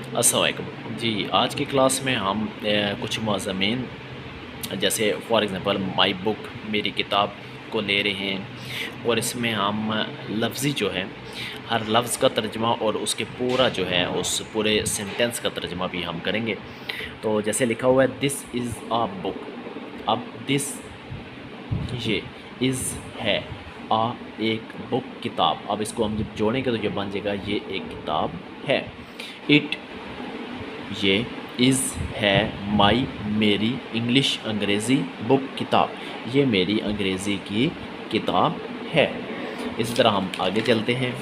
अस्सलाम वालेकुम जी। आज की क्लास में हम कुछ मज़ामीन जैसे फ़ॉर एग्ज़ाम्पल माई बुक मेरी किताब को ले रहे हैं और इसमें हम लफ्ज़ी जो है हर लफ्ज़ का तर्जमा और उसके पूरा जो है उस पूरे सेंटेंस का तर्जमा भी हम करेंगे। तो जैसे लिखा हुआ है दिस इज़ अ बुक। अब दिस ये इज़ है आ एक बुक किताब। अब इसको हम जब जोड़ेंगे तो ये बन जाएगा ये एक किताब है। इट ये इज़ है माई मेरी इंग्लिश अंग्रेज़ी बुक किताब। ये मेरी अंग्रेज़ी की किताब है। इसी तरह हम आगे चलते हैं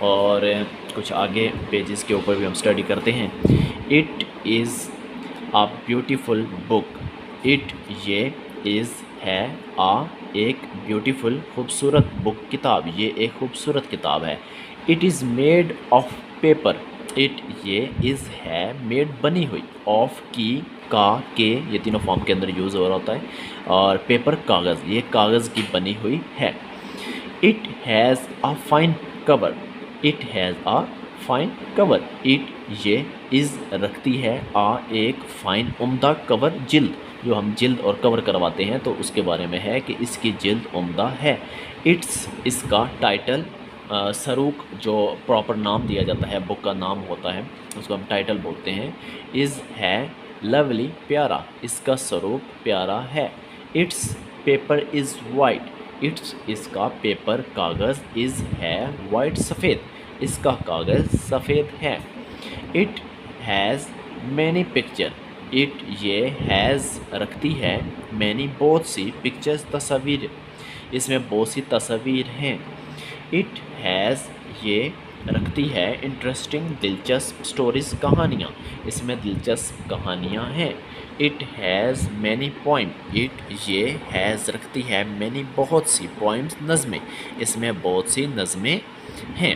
और कुछ आगे पेजेस के ऊपर भी हम स्टडी करते हैं। It is a beautiful book. It ये इज़ है आ एक ब्यूटीफुल खूबसूरत बुक किताब। ये एक खूबसूरत किताब है। It is made of paper. It ये इज़ है मेड बनी हुई ऑफ की का के ये तीनों फॉर्म के अंदर यूज़ हो रहा होता है और पेपर कागज़ ये कागज़ की बनी हुई है। It has a fine cover. It has a fine cover. It ये इज़ रखती है आ एक फ़ाइन उम्दा कवर जिल्द। जो हम जिल्द और कवर करवाते हैं तो उसके बारे में है कि इसकी जिल्द उम्दा है। इट्स इसका टाइटल सरूक जो प्रॉपर नाम दिया जाता है बुक का नाम होता है उसको हम टाइटल बोलते हैं। इज़ है लवली प्यारा। इसका स्वरूप प्यारा है। It's paper is white. It's इसका पेपर कागज़ इज़ है वाइट सफ़ेद। इसका कागज़ सफ़ेद है। It has many picture. It ये हैज़ रखती है मैनी बहुत सी पिक्चर्स तस्वीर। इसमें बहुत सी तस्वीर हैं। इट हैज़ ये रखती है इंटरेस्टिंग दिलचस्प स्टोरीज़ कहानियाँ। इसमें दिलचस्प कहानियाँ हैं। It has many poem. It ये हैज़ रखती है मैनी बहुत सी पोइम्स नज़में। इसमें बहुत सी नज़में हैं।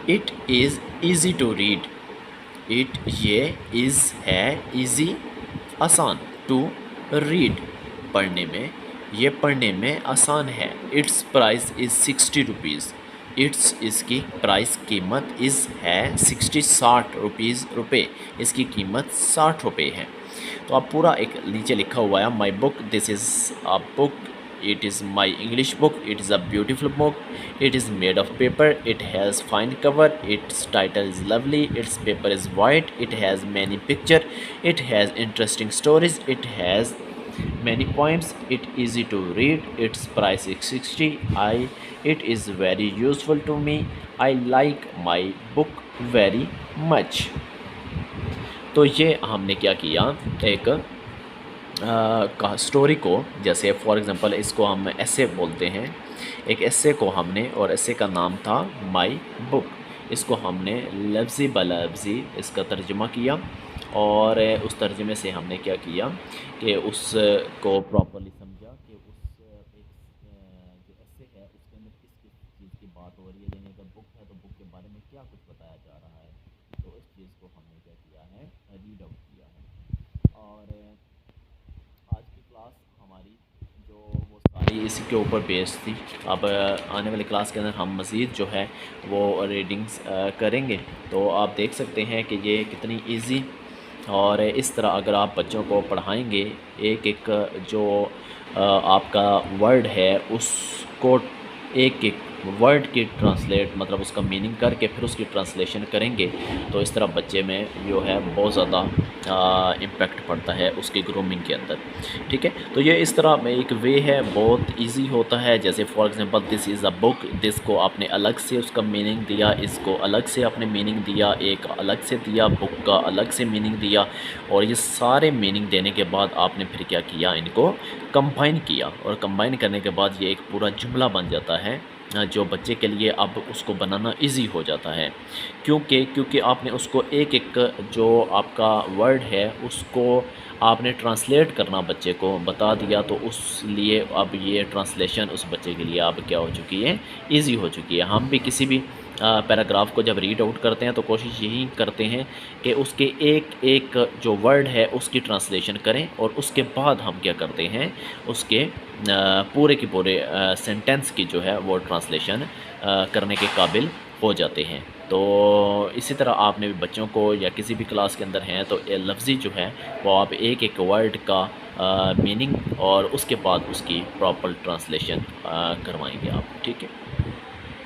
It is easy to read. It ये इज़ है ईज़ी आसान टू रीड पढ़ने में। ये पढ़ने में आसान है। It's price is 60 rupees. It's इसकी प्राइस कीमत इज़ है 60 रुपीज़ रुपये। इसकी कीमत 60 रुपये है। तो आप पूरा एक नीचे लिखा हुआ है my book this is a book. It is my English book. It is a beautiful book. It is made of paper. It has fine cover. Its title is lovely. Its paper is white. It has many picture. It has interesting stories. It has many poems. It easy to read. Its price is 60. It is very useful to me. I like my book very much. तो ये हमने क्या किया एक का story को जैसे for example इसको हम ऐसे बोलते हैं। एक ऐसे को हमने और ऐसे का नाम था माई बुक। इसको हमने लफ्ज़ी ब लफ्ज़ी इसका तर्जुमा किया और उस तर्जुमे से हमने क्या किया कि उसको प्रॉपर्ली समझा कि उस एक जो ऐसे है उसके अंदर किस किस चीज़ की बात हो रही है। यानी अगर बुक है तो बुक के बारे में क्या कुछ बताया जा रहा है। तो इस चीज़ को हमने क्या किया है रीड आउट किया है। और आज की क्लास हमारी जो वो सारी इसी के ऊपर बेस्ड थी। अब आने वाली क्लास के अंदर हम मज़ीद जो है वो रीडिंग्स करेंगे। तो आप देख सकते हैं कि ये कितनी इजी और इस तरह अगर आप बच्चों को पढ़ाएंगे एक एक जो आपका वर्ड है उसको एक एक वर्ड की ट्रांसलेट मतलब उसका मीनिंग करके फिर उसकी ट्रांसलेशन करेंगे तो इस तरह बच्चे में जो है बहुत ज़्यादा इम्पेक्ट पड़ता है उसकी ग्रूमिंग के अंदर। ठीक है, तो ये इस तरह में एक वे है बहुत इजी होता है। जैसे for example this is a book. This को आपने अलग से उसका मीनिंग दिया, इसको अलग से आपने मीनिंग दिया, एक अलग से दिया, बुक का अलग से मीनिंग दिया और ये सारे मीनिंग देने के बाद आपने फिर क्या किया इनको कंबाइन किया और कंबाइन करने के बाद ये एक पूरा जुमला बन जाता है जो बच्चे के लिए अब उसको बनाना इजी हो जाता है। क्योंकि आपने उसको एक एक जो आपका वर्ड है उसको आपने ट्रांसलेट करना बच्चे को बता दिया तो उस लिए अब ये ट्रांसलेशन उस बच्चे के लिए अब क्या हो चुकी है इजी हो चुकी है। हम भी किसी भी पैराग्राफ को जब रीड आउट करते हैं तो कोशिश यही करते हैं कि उसके एक एक जो वर्ड है उसकी ट्रांसलेशन करें और उसके बाद हम क्या करते हैं उसके पूरे के पूरे सेंटेंस की जो है वो ट्रांसलेशन करने के काबिल हो जाते हैं। तो इसी तरह आपने भी बच्चों को या किसी भी क्लास के अंदर हैं तो ये लफ्ज़ी जो है वो आप एक एक वर्ड का मीनिंग और उसके बाद उसकी प्रॉपर ट्रांसलेशन करवाएंगे आप, ठीक है।